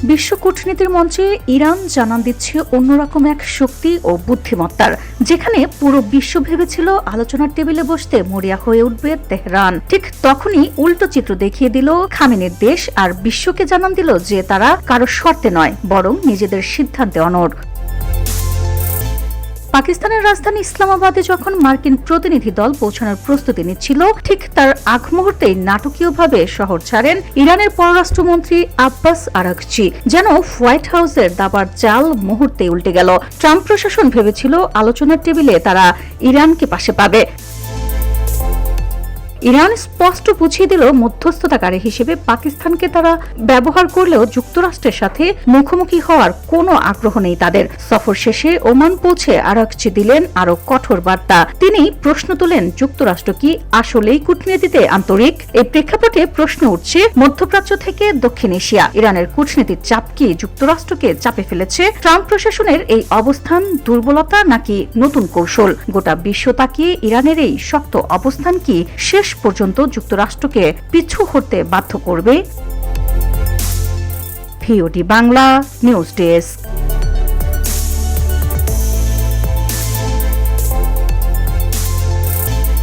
বিশ্ব কূটনীতির মঞ্চে ইরান জানান দিচ্ছে অন্যরকম এক শক্তি ও বুদ্ধিমত্তার, যেখানে পুরো বিশ্ব ভেবেছিল আলোচনার টেবিলে বসতে মরিয়া হয়ে উঠবে তেহরান। ঠিক তখনই উল্টো চিত্র দেখিয়ে দিল খামেনির দেশ, আর বিশ্বকে জানান দিল যে তারা কারো শর্তে নয়, বরং নিজেদের সিদ্ধান্তে অনড়। পাকিস্তানের রাজধানী ইসলামাবাদে যখন মার্কিন প্রতিনিধি দল পৌঁছানোর প্রস্তুতি নিচ্ছিল, ঠিক তার আগ মুহূর্তেই নাটকীয়ভাবে শহর ছাড়েন ইরানের পররাষ্ট্রমন্ত্রী আব্বাস আরাগচি। যেন হোয়াইট হাউসের দাবার চাল মুহূর্তে উল্টে গেল। ট্রাম্প প্রশাসন ভেবেছিল আলোচনার টেবিলে তারা ইরানকে পাশে পাবে। ইরান স্পষ্ট বুঝিয়ে দিল মধ্যস্থতাকারী হিসেবে পাকিস্তানকে তারা ব্যবহার করলেও যুক্তরাষ্ট্রের সাথে মুখোমুখি হওয়ার কোনো আগ্রহ নেই তাদের। সফর শেষে ওমান পৌঁছে আরাগচি দিলেন আরো কঠোর বার্তা। তিনি প্রশ্ন তোলেন, যুক্তরাষ্ট্র কি আসলেই কূটনীতিতে আন্তরিক? এই প্রেক্ষাপটে প্রশ্ন উঠছে, মধ্যপ্রাচ্য থেকে দক্ষিণ এশিয়া ইরানের কূটনীতির চাপ কি যুক্তরাষ্ট্রকে চাপে ফেলেছে? ট্রাম্প প্রশাসনের এই অবস্থান দুর্বলতা নাকি নতুন কৌশল? গোটা বিশ্ব তাকিয়ে ইরানের এই শক্ত অবস্থান কি শেষ পর্যন্ত যুক্তরাষ্ট্রকে পিছু হটতে বাধ্য করবে? VOD Bangla news desk.